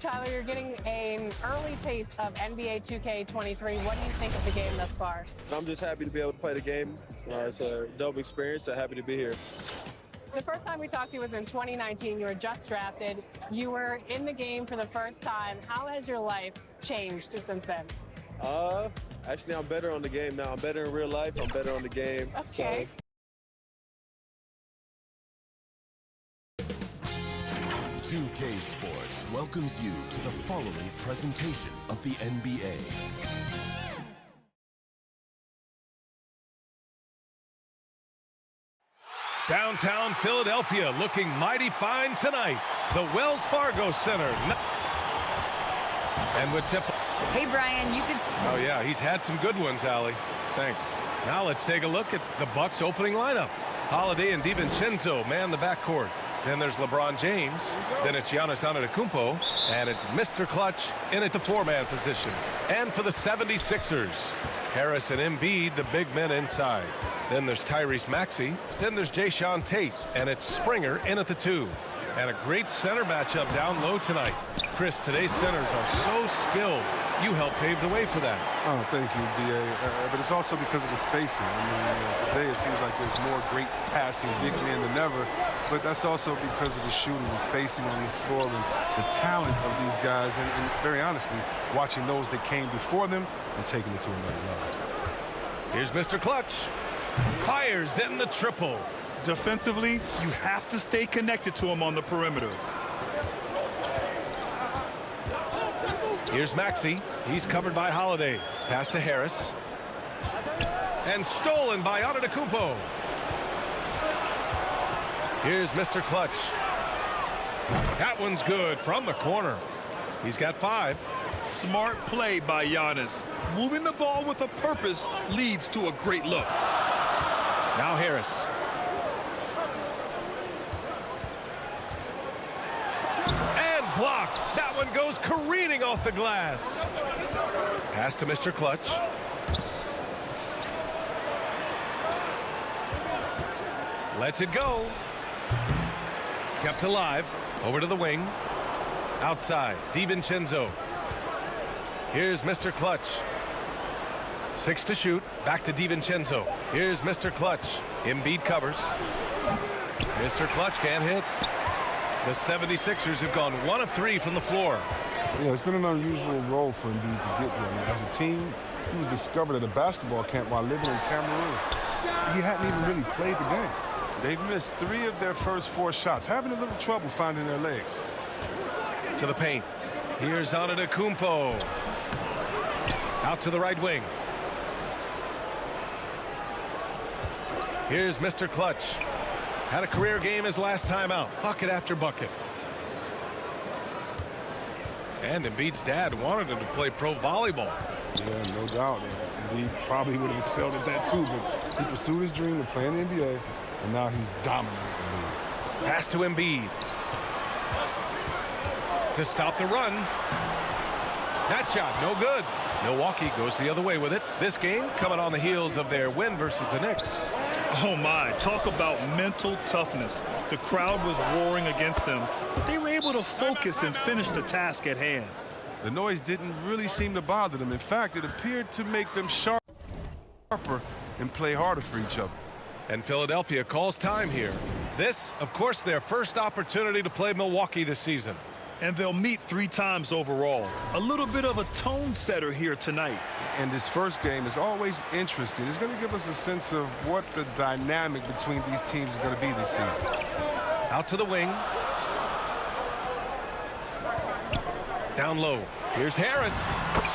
Tyler, you're getting an early taste of NBA 2K23. What do you think of the game thus far? I'm just happy to be able to play the game. It's a dope experience, so happy to be here. The first time we talked to you was in 2019. You were just drafted. You were in the game for the first time. How has your life changed since then? Actually, I'm better on the game now. I'm better in real life. I'm better on the game. Okay. So. 2K Sports welcomes you to the following presentation of the NBA. Downtown Philadelphia looking mighty fine tonight. The Wells Fargo Center. And with tip. Hey, Brian, you could. Oh, yeah, he's had some good ones, Allie. Thanks. Now let's take a look at the Bucks opening lineup. Holiday and DiVincenzo man the backcourt. Then there's LeBron James. Then it's Giannis Antetokounmpo. And it's Mr. Clutch in at the four-man position. And for the 76ers, Harris and Embiid, the big men inside. Then there's Tyrese Maxey. Then there's Jayshawn Tate. And it's Springer in at the two. And a great center matchup down low tonight. Chris, today's centers are so skilled. You helped pave the way for that. Oh, thank you, B.A. But it's also because of the spacing. I mean, today it seems like there's more great passing big men than ever. But that's also because of the shooting, the spacing on the floor, and the talent of these guys. And very honestly, watching those that came before them and taking it to another level. Here's Mr. Clutch. Fires in the triple. Defensively, you have to stay connected to him on the perimeter. Here's Maxey. He's covered by Holiday. Pass to Harris. And stolen by Antetokounmpo. Here's Mr. Clutch. That one's good from the corner. He's got 5. Smart play by Giannis. Moving the ball with a purpose leads to a great look. Now Harris. And blocked. That one goes careening off the glass. Pass to Mr. Clutch. Lets it go. Kept alive. Over to the wing. Outside. DiVincenzo. Here's Mr. Clutch. 6 to shoot. Back to DiVincenzo. Here's Mr. Clutch. Embiid covers. Mr. Clutch can't hit. The 76ers have gone 1 of 3 from the floor. Yeah, it's been an unusual role for Embiid to get here. As a team, he was discovered at a basketball camp while living in Cameroon. He hadn't even really played the game. They've missed 3 of their first 4 shots, having a little trouble finding their legs. To the paint. Here's Antetokounmpo. Out to the right wing. Here's Mr. Clutch. Had a career game his last time out. Bucket after bucket. And Embiid's dad wanted him to play pro volleyball. Yeah, no doubt. Embiid probably would have excelled at that too, but he pursued his dream of playing the NBA, and now he's dominating the league. Pass to Embiid. To stop the run. That shot, no good. Milwaukee goes the other way with it. This game coming on the heels of their win versus the Knicks. Oh my, talk about mental toughness. The crowd was roaring against them, but they were able to focus and finish the task at hand. The noise didn't really seem to bother them. In fact, it appeared to make them sharper and play harder for each other. And Philadelphia calls time here. This, of course, their first opportunity to play Milwaukee this season. And they'll meet 3 times overall. A little bit of a tone setter here tonight. And this first game is always interesting. It's going to give us a sense of what the dynamic between these teams is going to be this season. Out to the wing. Down low. Here's Harris.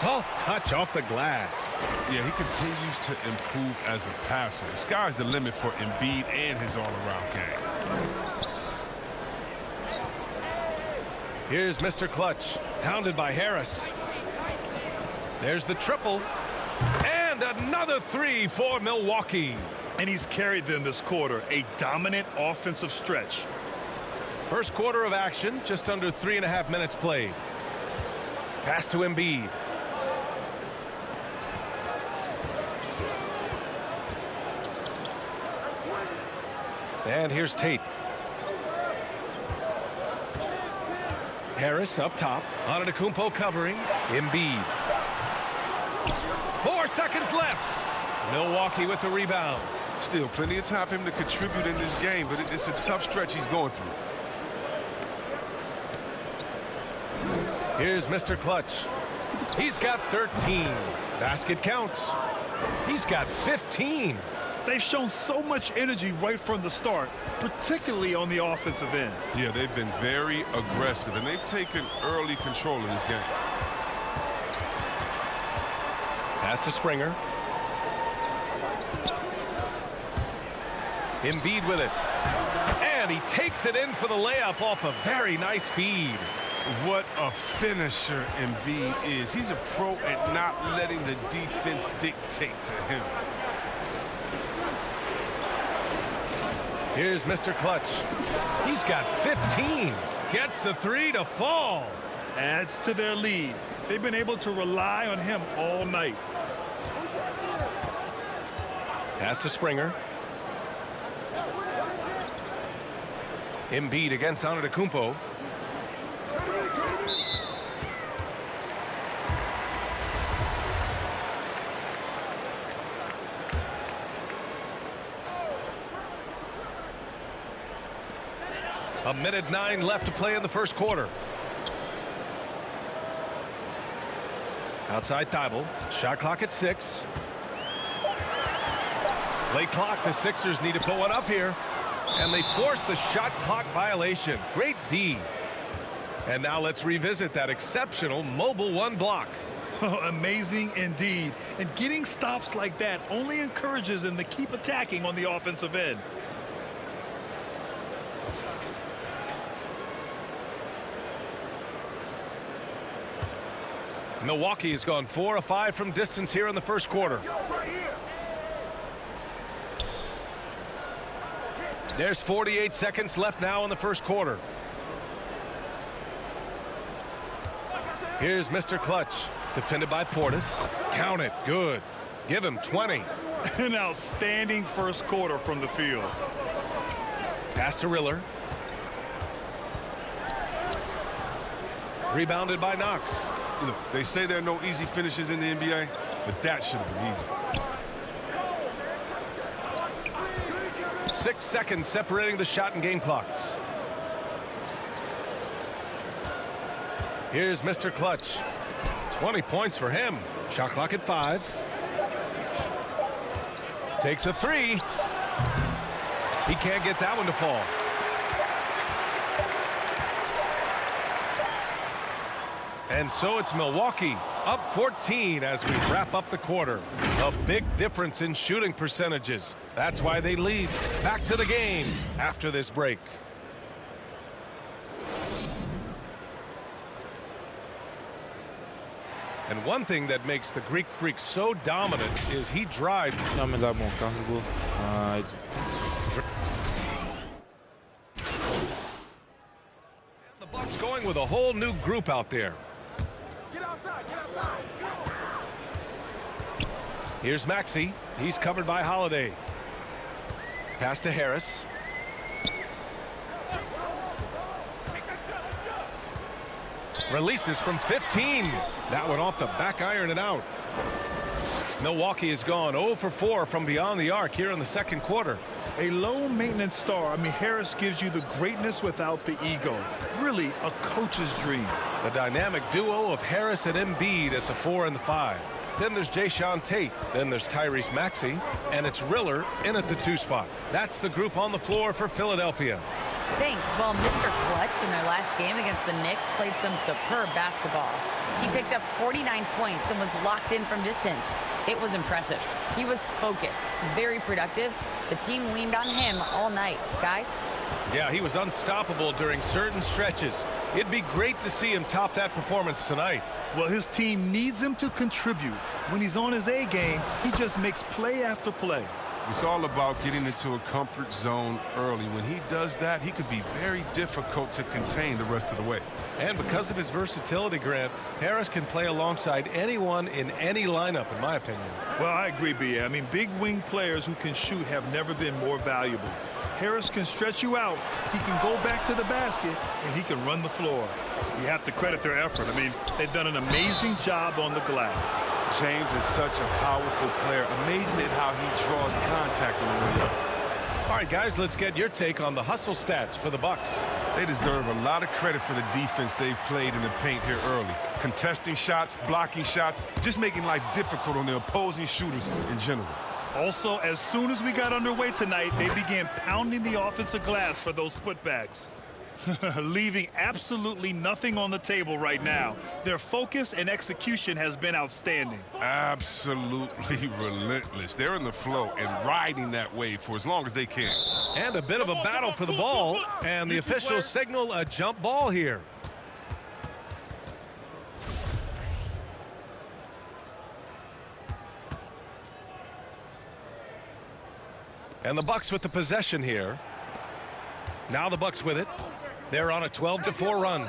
Soft touch off the glass. Yeah, he continues to improve as a passer. The sky's the limit for Embiid and his all-around game. Here's Mr. Clutch. Hounded by Harris. There's the triple. And another 3 for Milwaukee. And he's carried them this quarter. A dominant offensive stretch. First quarter of action, just under 3.5 minutes played. Pass to Embiid. And here's Tate. Harris up top. Antetokounmpo covering. Embiid. 4 seconds left. Milwaukee with the rebound. Still plenty of time for him to contribute in this game, but it's a tough stretch he's going through. Here's Mr. Clutch. He's got 13. Basket counts. He's got 15. They've shown so much energy right from the start, particularly on the offensive end. Yeah, they've been very aggressive, and they've taken early control of this game. Pass to Springer. Embiid with it. And he takes it in for the layup off a very nice feed. What a finisher Embiid is. He's a pro at not letting the defense dictate to him. Here's Mr. Clutch. He's got 15. Gets the three to fall. Adds to their lead. They've been able to rely on him all night. Pass to Springer. Embiid against Antetokounmpo. A minute 9 left to play in the first quarter. Outside Thibault. Shot clock at 6. Late clock. The Sixers need to put one up here. And they forced the shot clock violation. Great D. And now let's revisit that exceptional mobile one block. Amazing indeed. And getting stops like that only encourages them to keep attacking on the offensive end. Milwaukee has gone 4 of 5 from distance here in the first quarter. There's 48 seconds left now in the first quarter. Here's Mr. Clutch, defended by Portis. Count it, good. Give him 20. An outstanding first quarter from the field. Pass to Riller. Rebounded by Knox. Look, they say there are no easy finishes in the NBA, but that should have been easy. 6 seconds separating the shot and game clocks. Here's Mr. Clutch. 20 points for him. Shot clock at 5. Takes a 3. He can't get that one to fall. And so it's Milwaukee up 14 as we wrap up the quarter. A big difference in shooting percentages. That's why they lead. Back to the game after this break. And one thing that makes the Greek Freak so dominant is he drives. The Bucks going with a whole new group out there. Here's Maxey. He's covered by Holiday. Pass to Harris. Releases from 15. That one off the back iron and out. Milwaukee has gone 0 for 4 from beyond the arc here in the second quarter. A low maintenance star. I mean, Harris gives you the greatness without the ego. Really a coach's dream. The dynamic duo of Harris and Embiid at the 4 and the 5. Then there's Jayshawn Tate. Then there's Tyrese Maxey. And it's Riller in at the 2 spot. That's the group on the floor for Philadelphia. Thanks. Well, Mr. Clutch in their last game against the Knicks played some superb basketball. He picked up 49 points and was locked in from distance. It was impressive. He was focused, very productive. The team leaned on him all night. Guys? Yeah, he was unstoppable during certain stretches. It'd be great to see him top that performance tonight. Well, his team needs him to contribute. When he's on his A game, he just makes play after play. It's all about getting into a comfort zone early. When he does that, he could be very difficult to contain the rest of the way. And because of his versatility, Grant, Harris can play alongside anyone in any lineup, in my opinion. Well, I agree, B.A. I mean, big wing players who can shoot have never been more valuable. Harris can stretch you out. He can go back to the basket, and he can run the floor. You have to credit their effort. I mean, they've done an amazing job on the glass. James is such a powerful player. Amazing at how he draws contact on the way up. All right, guys, let's get your take on the hustle stats for the Bucks. They deserve a lot of credit for the defense they've played in the paint here early. Contesting shots, blocking shots, just making life difficult on the opposing shooters in general. Also, as soon as we got underway tonight, they began pounding the offensive glass for those putbacks. Leaving absolutely nothing on the table right now. Their focus and execution has been outstanding. Absolutely relentless. They're in the flow and riding that wave for as long as they can. And a bit of a battle for the ball, and the officials signal a jump ball here. And the Bucks with the possession here. Now the Bucks with it. They're on a 12-4 run.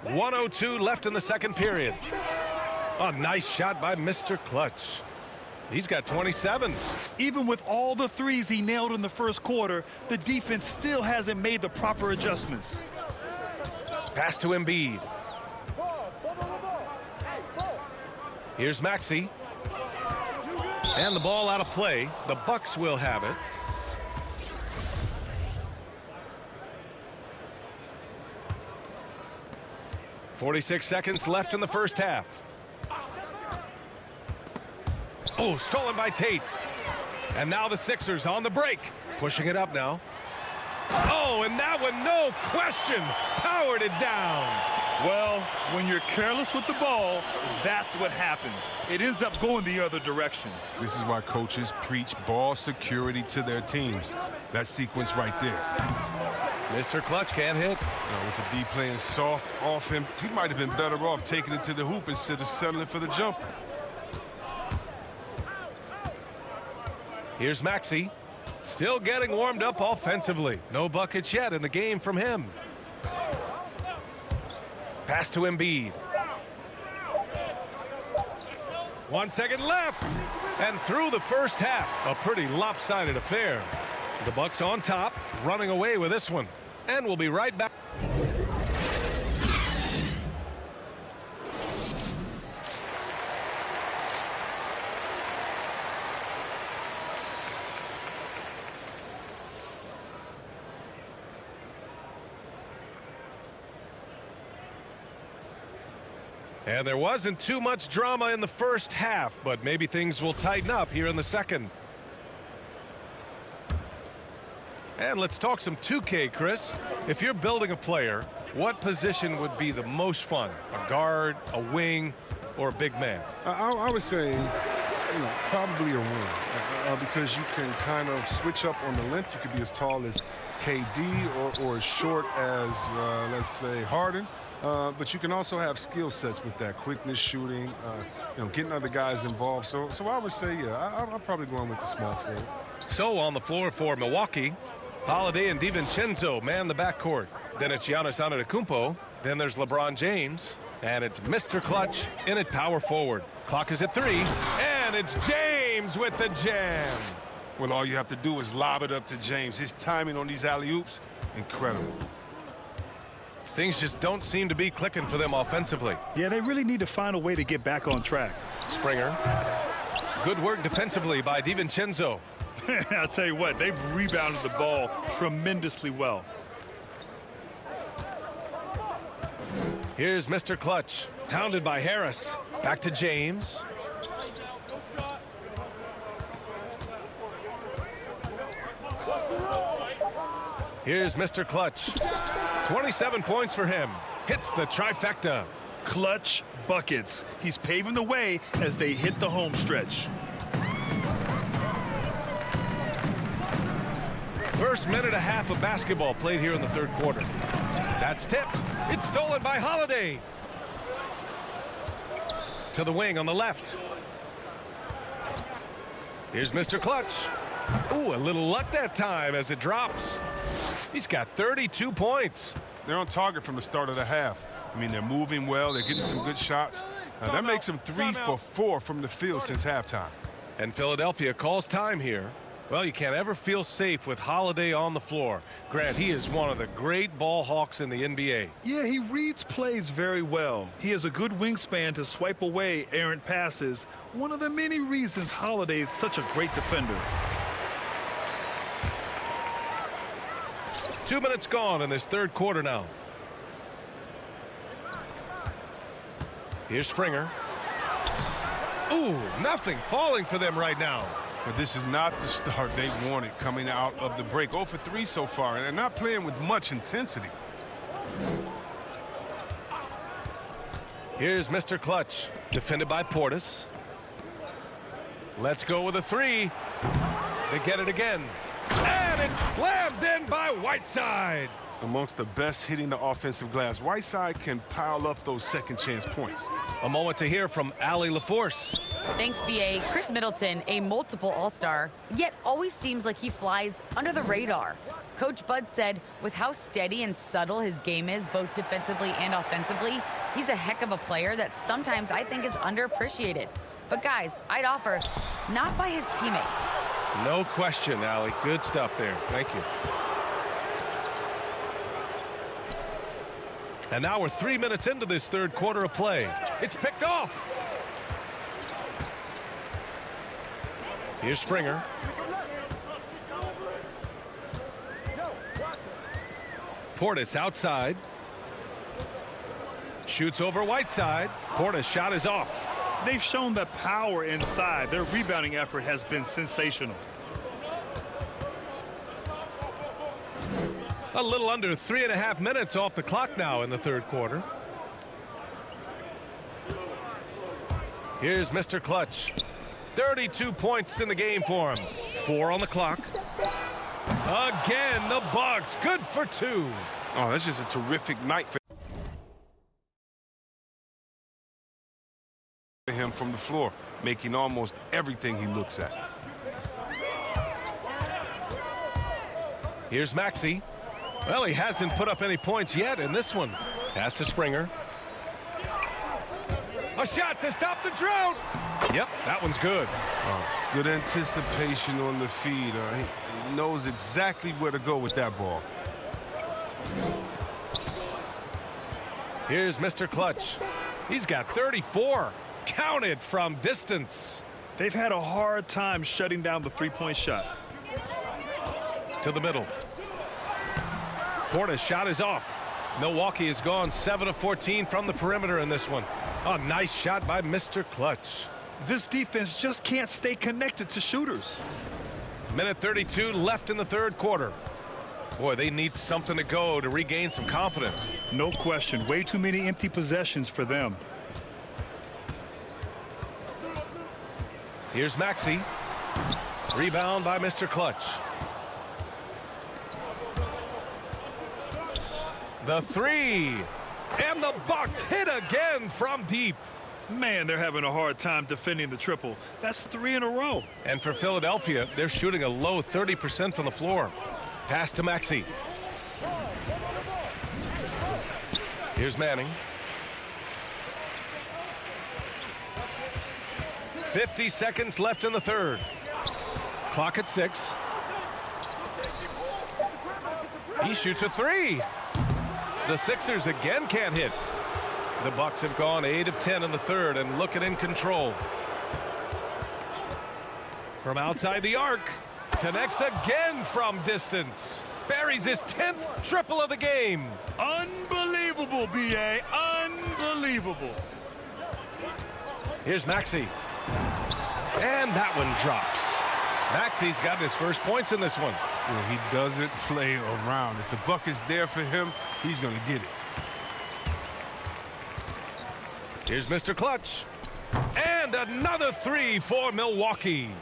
1:02 left in the second period. A nice shot by Mr. Clutch. He's got 27. Even with all the threes he nailed in the first quarter, the defense still hasn't made the proper adjustments. Pass to Embiid. Here's Maxey. And the ball out of play. The Bucks will have it. .46 seconds left in the first half. Oh, stolen by Tate. And now the Sixers on the break. Pushing it up now. Oh, and that one, no question, powered it down. Well, when you're careless with the ball, that's what happens. It ends up going the other direction. This is why coaches preach ball security to their teams. That sequence right there. Mr. Clutch can't hit. With the D playing soft off him, he might have been better off taking it to the hoop instead of settling for the jumper. Here's Maxey. Still getting warmed up offensively. No buckets yet in the game from him. Pass to Embiid. 1 second left. And through the first half, a pretty lopsided affair. The Bucks on top, running away with this one. And we'll be right back. And there wasn't too much drama in the first half, but maybe things will tighten up here in the second. And let's talk some 2K, Chris. If you're building a player, what position would be the most fun? A guard, a wing, or a big man? I would say, probably a wing, because you can kind of switch up on the length. You could be as tall as KD or as short as, let's say, Harden. But you can also have skill sets with that quickness, shooting, getting other guys involved. So I would say, yeah, I'm probably going with the small forward. So on the floor for Milwaukee, Holiday and DiVincenzo man the backcourt. Then it's Giannis Antetokounmpo. Then there's LeBron James. And it's Mr. Clutch in at power forward. Clock is at 3. And it's James with the jam. Well, all you have to do is lob it up to James. His timing on these alley-oops, incredible. Things just don't seem to be clicking for them offensively. Yeah, they really need to find a way to get back on track. Springer. Good work defensively by DiVincenzo. I'll tell you what, they've rebounded the ball tremendously well. Here's Mr. Clutch, hounded by Harris. Back to James. Here's Mr. Clutch. 27 points for him. Hits the trifecta. Clutch buckets. He's paving the way as they hit the home stretch. First minute and a half of basketball played here in the third quarter. That's tipped. It's stolen by Holiday. To the wing on the left. Here's Mr. Clutch. Ooh, a little luck that time as it drops. He's got 32 points. They're on target from the start of the half. I mean, they're moving well. They're getting some good shots. That makes them 3 for 4 from the field since halftime. And Philadelphia calls time here. Well, you can't ever feel safe with Holiday on the floor. Grant, he is one of the great ball hawks in the NBA. Yeah, he reads plays very well. He has a good wingspan to swipe away errant passes. One of the many reasons Holiday is such a great defender. 2 minutes gone in this third quarter now. Here's Springer. Ooh, nothing falling for them right now. But this is not the start they wanted coming out of the break. 0 for 3 so far, and they're not playing with much intensity. Here's Mr. Clutch, defended by Portis. Let's go with a three. They get it again. And it's slammed in by Whiteside. Amongst the best hitting the offensive glass, Whiteside can pile up those second chance points. A moment to hear from Allie LaForce. Thanks, B.A. Chris Middleton, a multiple All-Star, yet always seems like he flies under the radar. Coach Bud said with how steady and subtle his game is, both defensively and offensively, he's a heck of a player that sometimes I think is underappreciated. But guys, I'd offer not by his teammates. No question, Allie. Good stuff there. Thank you. And now we're 3 minutes into this third quarter of play. It's picked off. Here's Springer. Portis outside. Shoots over Whiteside. Portis' shot is off. They've shown the power inside. Their rebounding effort has been sensational. A little under 3.5 minutes off the clock now in the third quarter. Here's Mr. Clutch. 32 points in the game for him. 4 on the clock. Again, the Bucks. Good for 2. Oh, that's just a terrific night for him from the floor, making almost everything he looks at. Here's Maxey. Well, he hasn't put up any points yet in this one. Pass to Springer. A shot to stop the drought. Yep, that one's good. Good anticipation on the feed. He knows exactly where to go with that ball. Here's Mr. Clutch. He's got 34. Counted from distance. They've had a hard time shutting down the three-point shot. To the middle. Portis' shot is off. Milwaukee has gone 7 of 14 from the perimeter in this one. A nice shot by Mr. Clutch. This defense just can't stay connected to shooters. Minute 32 left in the third quarter. Boy, they need something to go to regain some confidence. No question. Way too many empty possessions for them. Here's Maxey. Rebound by Mr. Clutch. The three. And the Bucks hit again from deep. Man, they're having a hard time defending the triple. That's 3 in a row. And for Philadelphia, they're shooting a low 30% from the floor. Pass to Maxey. Here's Manning. 50 seconds left in the third. Clock at 6. He shoots a three. The Sixers again can't hit. The Bucks have gone 8 of 10 in the third and looking in control. From outside the arc. Connects again from distance. Buries his 10th triple of the game. Unbelievable, B.A. Unbelievable. Here's Maxey. And that one drops. Maxey's got his first points in this one. Yeah, he doesn't play around. If the buck is there for him, he's going to get it. Here's Mr. Clutch. And another three for Milwaukee.